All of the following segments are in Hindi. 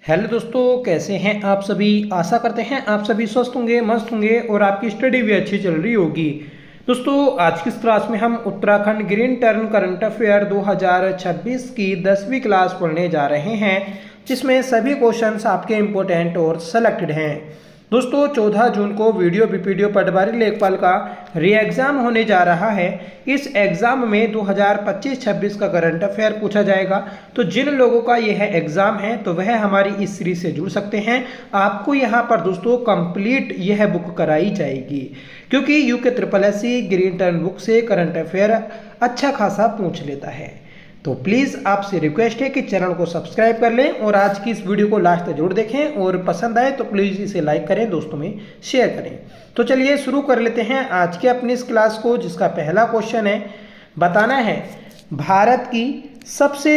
हेलो दोस्तों, कैसे हैं आप सभी। आशा करते हैं आप सभी स्वस्थ होंगे, मस्त होंगे और आपकी स्टडी भी अच्छी चल रही होगी। दोस्तों, आज की इस क्लास में हम Uttarakhand green turn current affair 2026 की 10वीं क्लास पढ़ने जा रहे हैं, जिसमें सभी क्वेश्चंस आपके इम्पोर्टेंट और सेलेक्टेड हैं। दोस्तों, 14 जून को वीडियो बीपीडीओ पटवारी लेखपाल का री एग्ज़ाम होने जा रहा है। इस एग्ज़ाम में 2025-26 का करंट अफेयर पूछा जाएगा। तो जिन लोगों का यह एग्ज़ाम है तो वह हमारी इस सीरीज से जुड़ सकते हैं। आपको यहाँ पर दोस्तों कंप्लीट यह बुक कराई जाएगी, क्योंकि UK triple SC green turn book से करंट अफेयर अच्छा खासा पूछ लेता है। तो प्लीज़ आपसे रिक्वेस्ट है कि चैनल को सब्सक्राइब कर लें और आज की इस वीडियो को लास्ट तक जरूर देखें, और पसंद आए तो प्लीज़ इसे लाइक करें, दोस्तों में शेयर करें। तो चलिए शुरू कर लेते हैं आज के अपनी इस क्लास को, जिसका पहला क्वेश्चन है, बताना है भारत की सबसे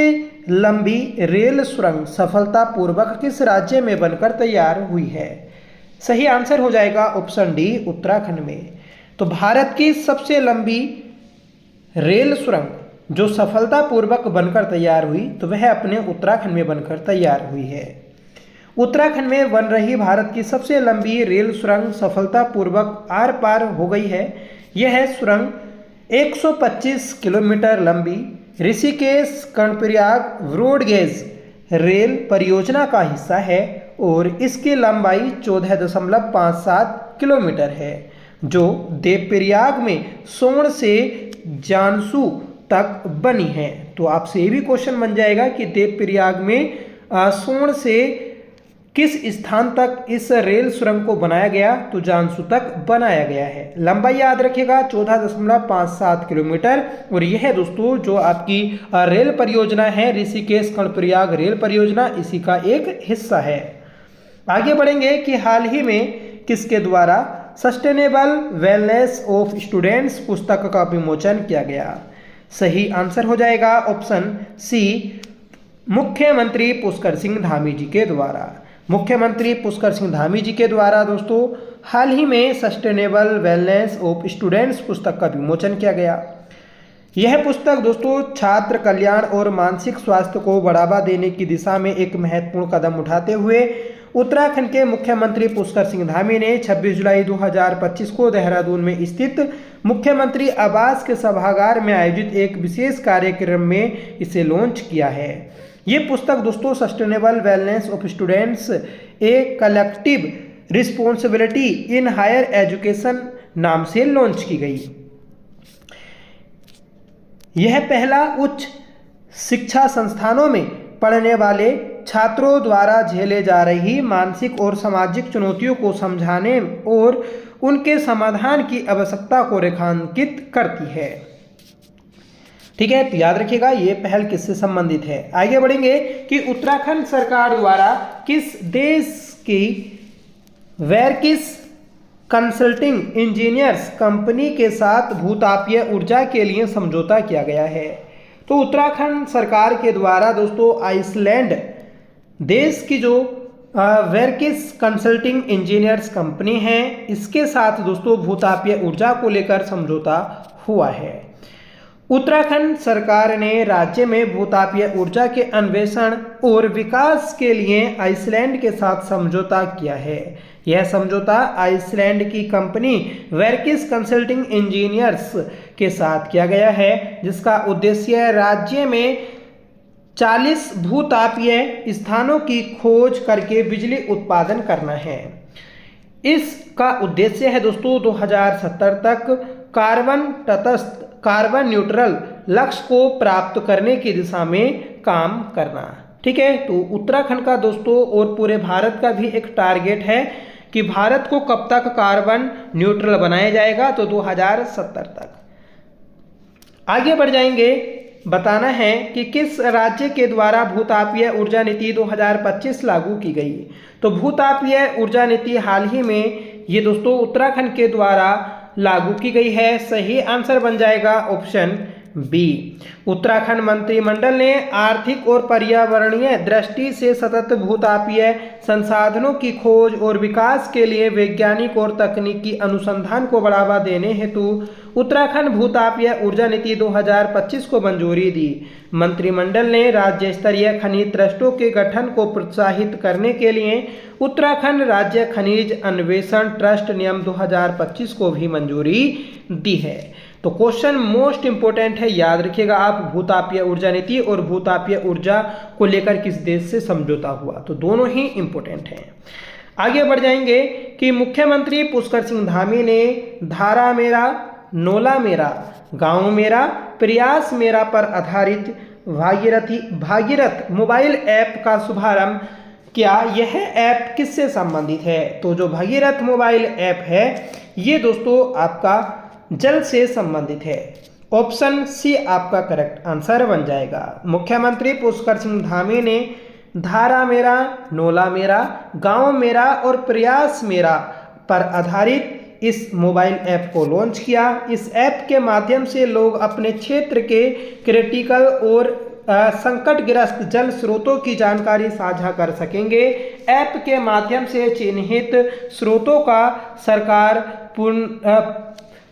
लंबी रेल सुरंग सफलतापूर्वक किस राज्य में बनकर तैयार हुई है। सही आंसर हो जाएगा ऑप्शन डी, उत्तराखंड में। तो भारत की सबसे लंबी रेल सुरंग जो सफलतापूर्वक बनकर तैयार हुई तो वह अपने उत्तराखंड में बनकर तैयार हुई है। उत्तराखंड में बन रही भारत की सबसे लंबी रेल सुरंग सफलतापूर्वक आर पार हो गई है। यह सुरंग 125 किलोमीटर लंबी ऋषिकेश कर्णप्रयाग ब्रॉडगेज रेल परियोजना का हिस्सा है और इसकी लंबाई 14.57 किलोमीटर है, जो देवप्रयाग में सोन से जानसू तक बनी है। तो आपसे ये भी क्वेश्चन बन जाएगा कि देवप्रयाग में सोन से किस स्थान तक इस रेल सुरंग को बनाया गया, तो जानसू तक बनाया गया है। लंबाई याद रखिएगा 14.57 किलोमीटर। और यह दोस्तों जो आपकी रेल परियोजना है ऋषिकेश कर्णप्रयाग रेल परियोजना, इसी का एक हिस्सा है। आगे बढ़ेंगे कि हाल ही में किसके द्वारा सस्टेनेबल वेलनेस ऑफ स्टूडेंट्स पुस्तक का विमोचन किया गया। सही आंसर हो जाएगा ऑप्शन सी, मुख्यमंत्री पुष्कर सिंह धामी जी के द्वारा। मुख्यमंत्री पुष्कर सिंह धामी जी के द्वारा दोस्तों हाल ही में सस्टेनेबल वेलनेस ऑफ स्टूडेंट्स पुस्तक का विमोचन किया गया। यह पुस्तक दोस्तों छात्र कल्याण और मानसिक स्वास्थ्य को बढ़ावा देने की दिशा में एक महत्वपूर्ण कदम उठाते हुए उत्तराखंड के मुख्यमंत्री पुष्कर सिंह धामी ने 26 जुलाई 2025 को देहरादून में स्थित मुख्यमंत्री आवास के सभागार में आयोजित एक विशेष कार्यक्रम में इसे लॉन्च किया है। ये पुस्तक दोस्तों sustainable wellness of students a collective responsibility in higher education नाम से लॉन्च की गई। यह पहला उच्च शिक्षा संस्थानों में पढ़ने वाले छात्रों द्वारा झेले जा रही मानसिक और सामाजिक चुनौतियों को समझाने और उनके समाधान की आवश्यकता को रेखांकित करती है। ठीक है, तो याद रखिएगा ये पहल किससे संबंधित है। आगे बढ़ेंगे कि उत्तराखंड सरकार द्वारा किस देश की वेरकिस कंसल्टिंग इंजीनियर्स कंपनी के साथ भूतापीय ऊर्जा के लिए समझौता किया गया है। तो उत्तराखंड सरकार के द्वारा दोस्तों आइसलैंड देश की जो वेरकिस कंसल्टिंग इंजीनियर्स कंपनी है, इसके साथ दोस्तों भूतापीय ऊर्जा को लेकर समझौता हुआ है। उत्तराखंड सरकार ने राज्य में भूतापीय ऊर्जा के अन्वेषण और विकास के लिए आइसलैंड के साथ समझौता किया है। यह समझौता आइसलैंड की कंपनी वेरकिस कंसल्टिंग इंजीनियर्स के साथ किया गया है, जिसका उद्देश्य राज्य में 40 भूतापीय स्थानों की खोज करके बिजली उत्पादन करना है। इसका उद्देश्य है दोस्तों 2070 तक कार्बन तटस्थ कार्बन न्यूट्रल लक्ष्य को प्राप्त करने की दिशा में काम करना। ठीक है, तो उत्तराखंड का दोस्तों और पूरे भारत का भी एक टारगेट है कि भारत को कब तक कार्बन न्यूट्रल बनाया जाएगा, तो 2070 तक। आगे बढ़ जाएंगे, बताना है कि किस राज्य के द्वारा भूतापीय ऊर्जा नीति 2025 लागू की गई। तो भूतापीय ऊर्जा नीति हाल ही में ये दोस्तों उत्तराखंड के द्वारा लागू की गई है। सही आंसर बन जाएगा ऑप्शन बी, उत्तराखंड मंत्रिमंडल ने आर्थिक और पर्यावरणीय दृष्टि से सतत भूतापीय संसाधनों की खोज और विकास के लिए वैज्ञानिक और तकनीकी अनुसंधान को बढ़ावा देने हेतु उत्तराखंड भूतापीय ऊर्जा नीति 2025 को मंजूरी दी। मंत्रिमंडल ने राज्य स्तरीय खनिज ट्रस्टों के गठन को प्रोत्साहित करने के लिए उत्तराखंड राज्य खनिज अन्वेषण ट्रस्ट नियम 2025 को भी मंजूरी दी है। तो क्वेश्चन मोस्ट इंपोर्टेंट है, याद रखिएगा आप, भूतापीय ऊर्जा नीति और भूतापीय ऊर्जा को लेकर किस देश से समझौता हुआ, तो दोनों ही इंपोर्टेंट हैं। आगे बढ़ जाएंगे कि मुख्यमंत्री पुष्कर सिंह धामी ने धारा मेरा, नोला मेरा, गांव मेरा, प्रयास मेरा पर आधारित भागीरथ मोबाइल ऐप का शुभारंभ किया। यह ऐप किससे संबंधित है? तो जो भागीरथ मोबाइल ऐप है ये दोस्तों आपका जल से संबंधित है। ऑप्शन सी आपका करेक्ट आंसर बन जाएगा। मुख्यमंत्री पुष्कर सिंह धामी ने धारा मेरा, नोला मेरा, गांव मेरा और प्रयास मेरा पर आधारित इस मोबाइल ऐप को लॉन्च किया। इस ऐप के माध्यम से लोग अपने क्षेत्र के क्रिटिकल और संकटग्रस्त जल स्रोतों की जानकारी साझा कर सकेंगे। ऐप के माध्यम से चिन्हित स्रोतों का सरकार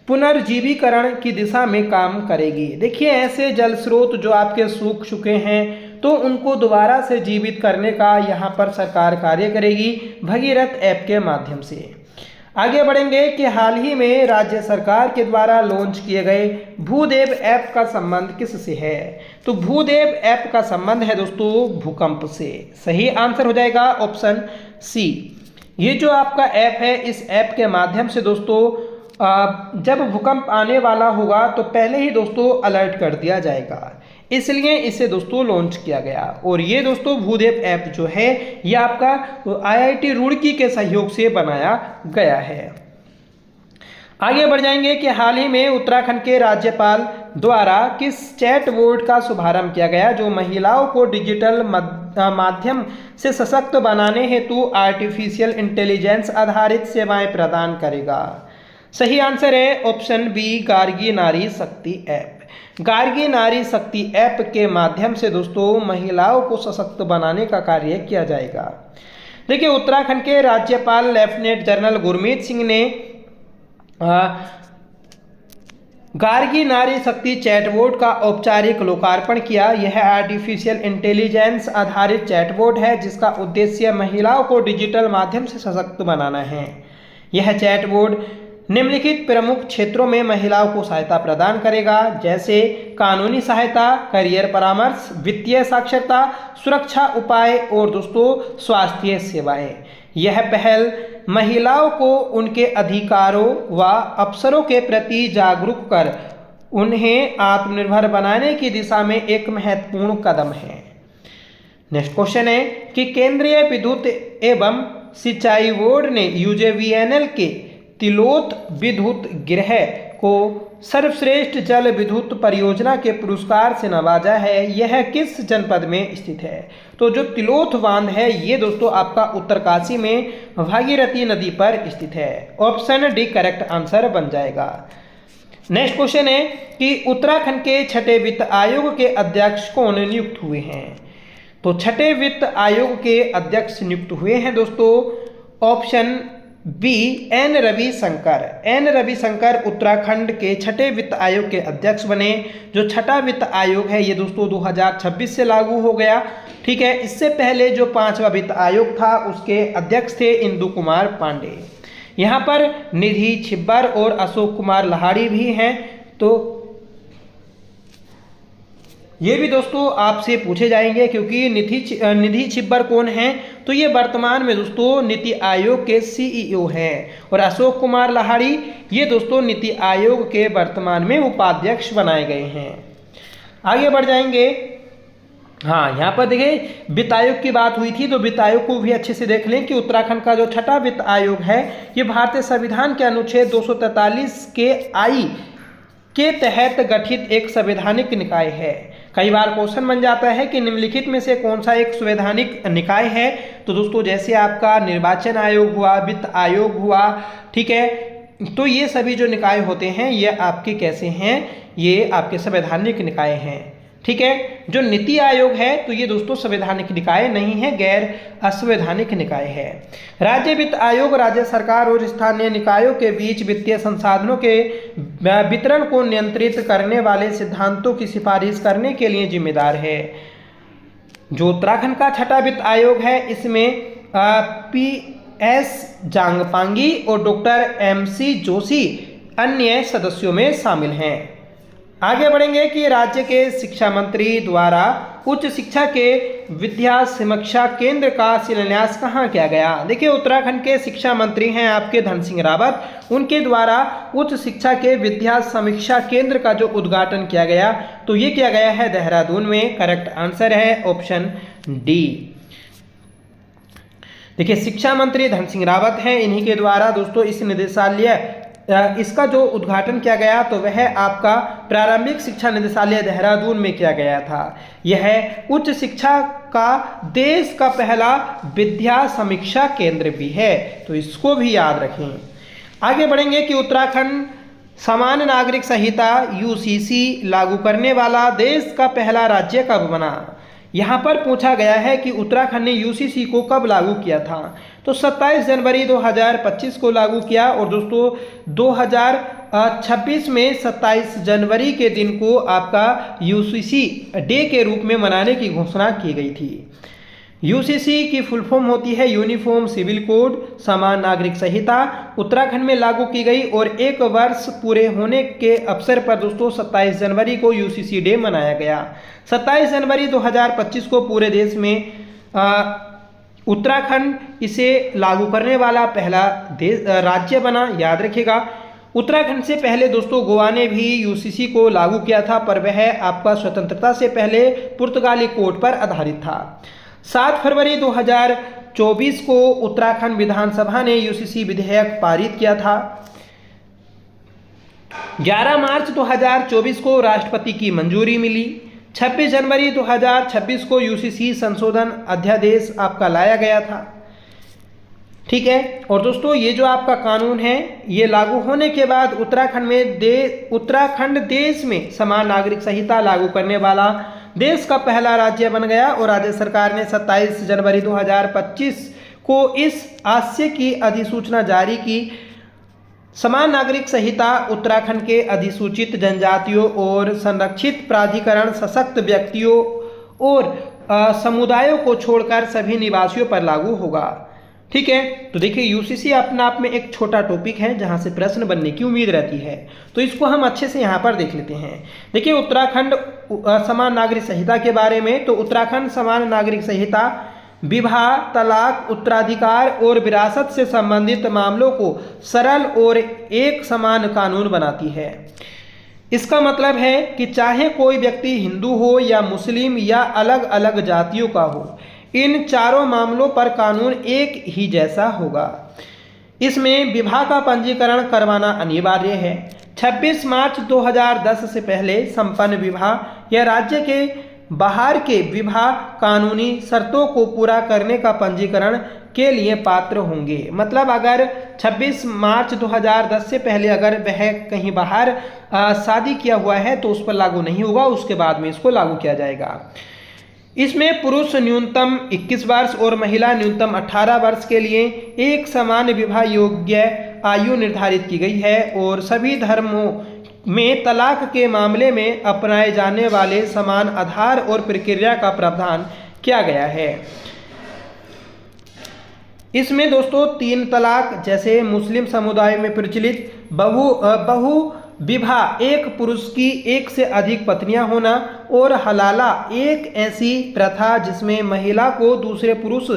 पुनर्जीवीकरण की दिशा में काम करेगी। देखिए, ऐसे जल स्रोत जो आपके सूख चुके हैं तो उनको दोबारा से जीवित करने का यहाँ पर सरकार कार्य करेगी भगीरथ ऐप के माध्यम से। आगे बढ़ेंगे कि हाल ही में राज्य सरकार के द्वारा लॉन्च किए गए भूदेव ऐप का संबंध किससे है? तो भूदेव ऐप का संबंध है दोस्तों भूकंप से। सही आंसर हो जाएगा ऑप्शन सी। ये जो आपका ऐप है, इस ऐप के माध्यम से दोस्तों जब भूकंप आने वाला होगा तो पहले ही दोस्तों अलर्ट कर दिया जाएगा, इसलिए इसे दोस्तों लॉन्च किया गया। और ये दोस्तों भूदेव ऐप जो है ये आपका IIT रुड़की के सहयोग से बनाया गया है। आगे बढ़ जाएंगे कि हाल ही में उत्तराखंड के राज्यपाल द्वारा किस चैट बोर्ड का शुभारंभ किया गया जो महिलाओं को डिजिटल माध्यम से सशक्त बनाने हेतु आर्टिफिशियल इंटेलिजेंस आधारित सेवाएं प्रदान करेगा। सही आंसर है ऑप्शन बी, गार्गी नारी शक्ति ऐप। गार्गी नारी शक्ति ऐप के माध्यम से दोस्तों महिलाओं को सशक्त बनाने का कार्य किया जाएगा। देखिए, उत्तराखंड के राज्यपाल लेफ्टिनेंट जनरल गुरमीत सिंह ने गार्गी नारी शक्ति चैटबोर्ड का औपचारिक लोकार्पण किया। यह आर्टिफिशियल इंटेलिजेंस आधारित चैटबोर्ड है जिसका उद्देश्य महिलाओं को डिजिटल माध्यम से सशक्त बनाना है। यह चैटबोर्ड निम्नलिखित प्रमुख क्षेत्रों में महिलाओं को सहायता प्रदान करेगा, जैसे कानूनी सहायता, करियर परामर्श, वित्तीय साक्षरता, सुरक्षा उपाय और दोस्तों स्वास्थ्य सेवाएं। यह पहल महिलाओं को उनके अधिकारों व अवसरों के प्रति जागरूक कर उन्हें आत्मनिर्भर बनाने की दिशा में एक महत्वपूर्ण कदम है। नेक्स्ट क्वेश्चन है कि केंद्रीय विद्युत एवं सिंचाई बोर्ड ने UJVNL के तिलोत विद्युत गृह को सर्वश्रेष्ठ जल विद्युत परियोजना के पुरस्कार से नवाजा है। यह किस जनपद में स्थित है? तो जो तिलोत बांध है ये दोस्तों आपका उत्तरकाशी में भागीरथी नदी पर स्थित है। ऑप्शन डी करेक्ट आंसर बन जाएगा। नेक्स्ट क्वेश्चन है कि उत्तराखंड के छठे वित्त आयोग के अध्यक्ष कौन नियुक्त हुए हैं? तो छठे वित्त आयोग के अध्यक्ष नियुक्त हुए हैं दोस्तों option B, N Ravishankar. N Ravishankar Uttarakhand के छठे वित्त आयोग के अध्यक्ष बने। जो छठा वित्त आयोग है ये दोस्तों 2026 से लागू हो गया। ठीक है, इससे पहले जो पांचवा वित्त आयोग था उसके अध्यक्ष थे इंदु कुमार पांडे। यहाँ पर निधि छिब्बर और अशोक कुमार लहाड़ी भी हैं। तो ये भी दोस्तों आपसे पूछे जाएंगे क्योंकि निधि छिब्बर कौन हैं? तो ये वर्तमान में दोस्तों नीति आयोग के CEO हैं और अशोक कुमार लहाड़ी ये दोस्तों नीति आयोग के वर्तमान में उपाध्यक्ष बनाए गए हैं। आगे बढ़ जाएंगे। हाँ, यहाँ पर देखिए वित्त आयोग की बात हुई थी तो वित्त आयोग को भी अच्छे से देख लें कि उत्तराखंड का जो छठा वित्त आयोग है ये भारतीय संविधान के अनुच्छेद 243 के I के तहत गठित एक संवैधानिक निकाय है। कई बार क्वेश्चन बन जाता है कि निम्नलिखित में से कौन सा एक संवैधानिक निकाय है? तो दोस्तों जैसे आपका निर्वाचन आयोग हुआ, वित्त आयोग हुआ, ठीक है, तो ये सभी जो निकाय होते हैं ये आपके कैसे हैं, ये आपके संवैधानिक निकाय हैं। ठीक है, जो नीति आयोग है तो ये दोस्तों संवैधानिक निकाय नहीं है, गैर असंवैधानिक निकाय है। राज्य वित्त आयोग राज्य सरकार और स्थानीय निकायों के बीच वित्तीय संसाधनों के वितरण को नियंत्रित करने वाले सिद्धांतों की सिफारिश करने के लिए जिम्मेदार है। जो उत्तराखंड का छठा वित्त आयोग है इसमें PS जांगपांगी और डॉक्टर MC जोशी अन्य सदस्यों में शामिल हैं। आगे बढ़ेंगे कि राज्य के शिक्षा मंत्री द्वारा उच्च शिक्षा के विद्या समीक्षा केंद्र का शिलान्यास कहाँ किया गया। देखिए, उत्तराखंड के शिक्षा मंत्री हैं आपके धन सिंह रावत, उनके द्वारा उच्च शिक्षा के विद्या समीक्षा केंद्र का जो उद्घाटन किया गया तो ये किया गया है देहरादून में। करेक्ट आंसर है ऑप्शन डी। देखिए, शिक्षा मंत्री धन सिंह रावत हैं, इन्हीं के द्वारा दोस्तों इस निदेशालय इसका जो उद्घाटन किया गया तो वह आपका प्रारंभिक शिक्षा निदेशालय देहरादून में किया गया था। यह उच्च शिक्षा का देश का पहला विद्या समीक्षा केंद्र भी है, तो इसको भी याद रखें। आगे बढ़ेंगे कि उत्तराखंड समान नागरिक संहिता UCC लागू करने वाला देश का पहला राज्य कब बना। यहाँ पर पूछा गया है कि उत्तराखंड ने UCC को कब लागू किया था, तो 27 जनवरी 2025 को लागू किया। और दोस्तों 2026 में 27 जनवरी के दिन को आपका UCC डे के रूप में मनाने की घोषणा की गई थी। UCC की फुल फॉर्म होती है यूनिफॉर्म सिविल कोड समान नागरिक संहिता। उत्तराखंड में लागू की गई और 1 वर्ष पूरे होने के अवसर पर दोस्तों 27 जनवरी को UCC डे मनाया गया। 27 जनवरी 2025 को पूरे देश में उत्तराखंड इसे लागू करने वाला पहला राज्य बना, याद रखिएगा। उत्तराखंड से पहले दोस्तों गोवा ने भी UCC को लागू किया था, पर वह आपका स्वतंत्रता से पहले पुर्तगाली कोड पर आधारित था। 7 फरवरी 2024 को उत्तराखंड विधानसभा ने UCC विधेयक पारित किया था। 11 मार्च 2024 को राष्ट्रपति की मंजूरी मिली। 26 जनवरी 2026 को UCC संशोधन अध्यादेश आपका लाया गया था। ठीक है, और दोस्तों ये जो आपका कानून है ये लागू होने के बाद उत्तराखंड देश में समान नागरिक संहिता लागू करने वाला देश का पहला राज्य बन गया। और राज्य सरकार ने 27 जनवरी 2025 को इस आशय की अधिसूचना जारी की। समान नागरिक संहिता उत्तराखंड के अधिसूचित जनजातियों और संरक्षित प्राधिकरण सशक्त व्यक्तियों और समुदायों को छोड़कर सभी निवासियों पर लागू होगा। ठीक है, तो देखिए UCC अपने आप में एक छोटा टॉपिक है जहां से प्रश्न बनने की उम्मीद रहती है, तो इसको हम अच्छे से यहां पर देख लेते हैं। देखिए उत्तराखंड समान नागरिक संहिता के बारे में, तो उत्तराखंड समान नागरिक संहिता विवाह, तलाक, उत्तराधिकार और विरासत से संबंधित मामलों को सरल और एक समान कानून बनाती है। इसका मतलब है कि चाहे कोई व्यक्ति हिंदू हो या मुस्लिम या अलग अलग जातियों का हो, इन चारों मामलों पर कानून एक ही जैसा होगा। इसमें विवाह का पंजीकरण करवाना अनिवार्य है। 26 मार्च 2010 से पहले संपन्न विवाह या राज्य के बाहर के विवाह कानूनी शर्तों को पूरा करने का पंजीकरण के लिए पात्र होंगे। मतलब अगर 26 मार्च 2010 से पहले अगर वह कहीं बाहर शादी किया हुआ है तो उस पर लागू नहीं होगा, उसके बाद में इसको लागू किया जाएगा। इसमें पुरुष न्यूनतम 21 वर्ष और महिला न्यूनतम 18 वर्ष के लिए एक समान विवाह योग्य आयु निर्धारित की गई है। और सभी धर्मों में तलाक के मामले में अपनाए जाने वाले समान आधार और प्रक्रिया का प्रावधान किया गया है। इसमें दोस्तों 3 तलाक जैसे मुस्लिम समुदाय में प्रचलित बहु विवाह, एक पुरुष की एक से अधिक पत्नियां होना, और हलाला एक ऐसी प्रथा जिसमें महिला को दूसरे पुरुष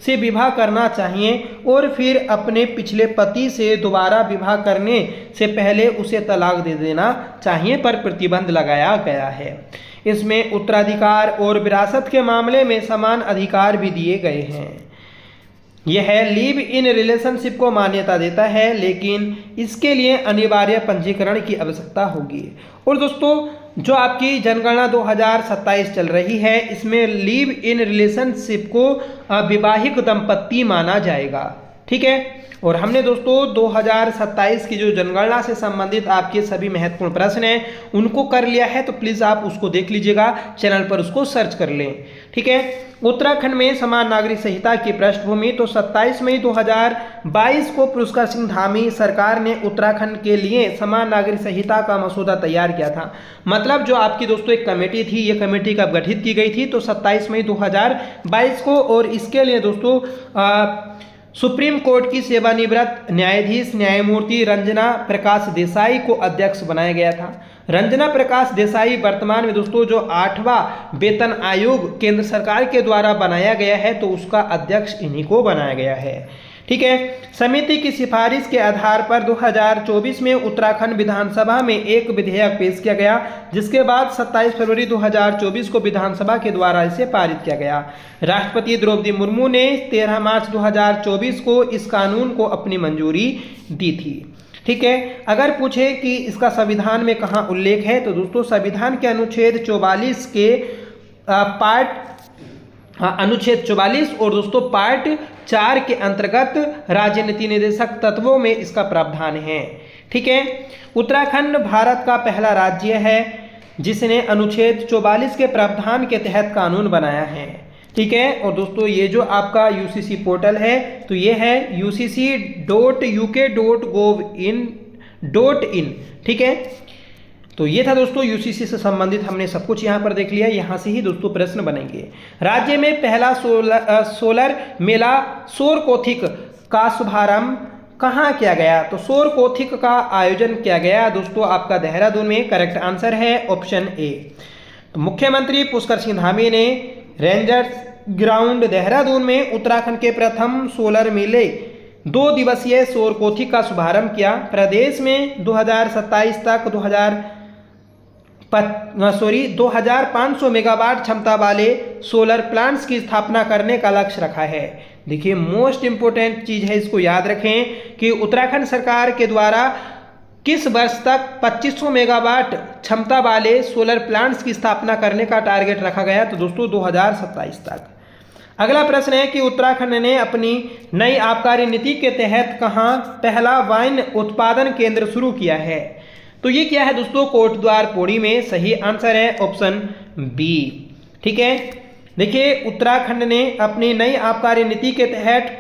से विवाह करना चाहिए और फिर अपने पिछले पति से दोबारा विवाह करने से पहले उसे तलाक दे देना चाहिए, पर प्रतिबंध लगाया गया है। इसमें उत्तराधिकार और विरासत के मामले में समान अधिकार भी दिए गए हैं। यह लिव इन रिलेशनशिप को मान्यता देता है, लेकिन इसके लिए अनिवार्य पंजीकरण की आवश्यकता होगी। और दोस्तों जो आपकी जनगणना 2027 चल रही है, इसमें लिव इन रिलेशनशिप को विवाहित दंपत्ति माना जाएगा। ठीक है। और हमने दोस्तों 2027 की जो जनगणना से संबंधित आपके सभी महत्वपूर्ण प्रश्न हैं उनको कर लिया है, तो प्लीज़ आप उसको देख लीजिएगा, चैनल पर उसको सर्च कर लें, ठीक है। उत्तराखंड में समान नागरिक संहिता की पृष्ठभूमि, तो 27 मई 2022 को पुष्कर सिंह धामी सरकार ने उत्तराखंड के लिए समान नागरिक संहिता का मसौदा तैयार किया था। मतलब जो आपकी दोस्तों एक कमेटी थी, ये कमेटी कब गठित की गई थी, तो 27 मई 2022 को, और इसके लिए दोस्तों सुप्रीम कोर्ट की सेवानिवृत्त न्यायाधीश न्यायमूर्ति रंजना प्रकाश देसाई को अध्यक्ष बनाया गया था। रंजना प्रकाश देसाई वर्तमान में दोस्तों जो 8वां वेतन आयोग केंद्र सरकार के द्वारा बनाया गया है, तो उसका अध्यक्ष इन्हीं को बनाया गया है, ठीक है। समिति की सिफारिश के आधार पर 2024 में उत्तराखंड विधानसभा में एक विधेयक पेश किया गया, जिसके बाद 27 फरवरी 2024 को विधानसभा के द्वारा इसे पारित किया गया। राष्ट्रपति द्रौपदी मुर्मू ने 13 मार्च 2024 को इस कानून को अपनी मंजूरी दी थी, ठीक है। अगर पूछे कि इसका संविधान में कहाँ उल्लेख है, तो दोस्तों संविधान के अनुच्छेद 44 के अनुच्छेद 44 और दोस्तों पार्ट 4 के अंतर्गत राज्य नीति निर्देशक तत्वों में इसका प्रावधान है, ठीक है। उत्तराखंड भारत का पहला राज्य है जिसने अनुच्छेद 44 के प्रावधान के तहत कानून बनाया है, ठीक है। और दोस्तों ये जो आपका यूसीसी पोर्टल है, तो ये है ucc.uk.gov.in, ठीक है। तो ये था दोस्तों यूसीसी से संबंधित, हमने सब कुछ यहाँ पर देख लिया। यहाँ से ही दोस्तों प्रश्न बनेंगे। राज्य में पहला सोलर मेला सौर कौथिक का शुभारंभ कहाँ किया गया, तो सौर कौथिक का आयोजन किया गया दोस्तों आपका देहरादून में। करेक्ट आंसर है ऑप्शन ए। तो मुख्यमंत्री पुष्कर सिंह धामी ने रेंजर्स ग्राउंड देहरादून में उत्तराखंड के प्रथम सोलर मेले 2 दिवसीय सौर कौथिक का शुभारंभ किया। प्रदेश में 2027 तक 2500 मेगावाट क्षमता वाले सोलर प्लांट्स की स्थापना करने का लक्ष्य रखा है। देखिए मोस्ट इंपोर्टेंट चीज है, इसको याद रखें कि उत्तराखंड सरकार के द्वारा किस वर्ष तक 2500 मेगावाट क्षमता वाले सोलर प्लांट्स की स्थापना करने का टारगेट रखा गया, तो दोस्तों 2027 तक। अगला प्रश्न है कि उत्तराखंड ने अपनी नई आबकारी नीति के तहत कहाँ पहला वाइन उत्पादन केंद्र शुरू किया है, तो ये क्या है दोस्तों, कोटद्वार पौड़ी में। सही आंसर है ऑप्शन बी, ठीक है। देखिए उत्तराखंड ने अपनी नई आबकारी नीति के तहत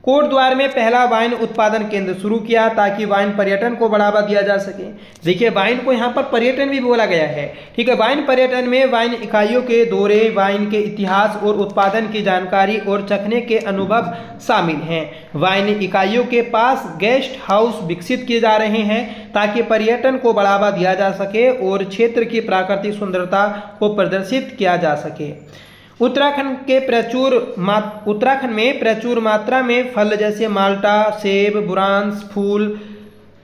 कोटद्वार में पहला वाइन उत्पादन केंद्र शुरू किया ताकि वाइन पर्यटन को बढ़ावा दिया जा सके। देखिए वाइन को यहाँ पर पर्यटन भी बोला गया है, ठीक है। वाइन पर्यटन में वाइन इकाइयों के दौरे, वाइन के इतिहास और उत्पादन की जानकारी और चखने के अनुभव शामिल हैं। वाइन इकाइयों के पास गेस्ट हाउस विकसित किए जा रहे हैं ताकि पर्यटन को बढ़ावा दिया जा सके और क्षेत्र की प्राकृतिक सुंदरता को प्रदर्शित किया जा सके। उत्तराखंड में प्रचुर मात्रा में फल जैसे माल्टा, सेब, बुरांस, फूल,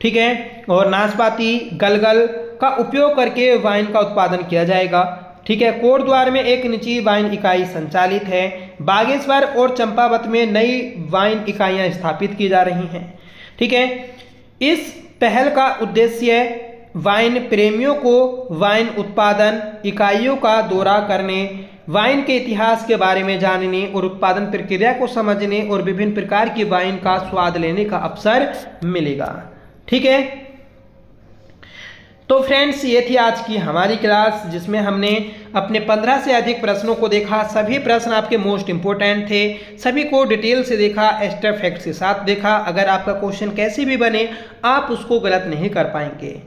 ठीक है, और नाशपाती, गलगल का उपयोग करके वाइन का उत्पादन किया जाएगा, ठीक है। कोटद्वार में एक निजी वाइन इकाई संचालित है। बागेश्वर और चंपावत में नई वाइन इकाइयां स्थापित की जा रही हैं, ठीक है। इस पहल का उद्देश्य वाइन प्रेमियों को वाइन उत्पादन इकाइयों का दौरा करने, वाइन के इतिहास के बारे में जानने और उत्पादन प्रक्रिया को समझने और विभिन्न प्रकार की वाइन का स्वाद लेने का अवसर मिलेगा, ठीक है। तो फ्रेंड्स ये थी आज की हमारी क्लास जिसमें हमने अपने 15 से अधिक प्रश्नों को देखा। सभी प्रश्न आपके मोस्ट इंपोर्टेंट थे, सभी को डिटेल से देखा, एक्स्ट्रा फैक्ट्स के साथ देखा। अगर आपका क्वेश्चन कैसे भी बने आप उसको गलत नहीं कर पाएंगे।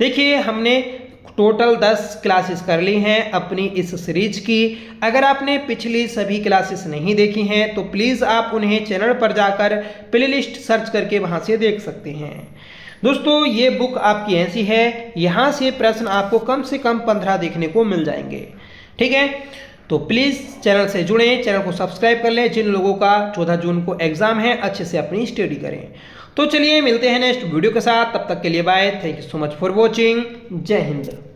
देखिए हमने टोटल 10 क्लासेस कर ली हैं अपनी इस सीरीज की। अगर आपने पिछली सभी क्लासेस नहीं देखी हैं तो प्लीज़ आप उन्हें चैनल पर जाकर प्लेलिस्ट सर्च करके वहां से देख सकते हैं। दोस्तों ये बुक आपकी ऐसी है, यहाँ से प्रश्न आपको कम से कम 15 देखने को मिल जाएंगे, ठीक है। तो प्लीज़ चैनल से जुड़ें, चैनल को सब्सक्राइब कर लें। जिन लोगों का 14 जून को एग्ज़ाम है अच्छे से अपनी स्टडी करें। तो चलिए मिलते हैं नेक्स्ट वीडियो के साथ, तब तक के लिए bye. Thank you so much for watching. जय हिंद।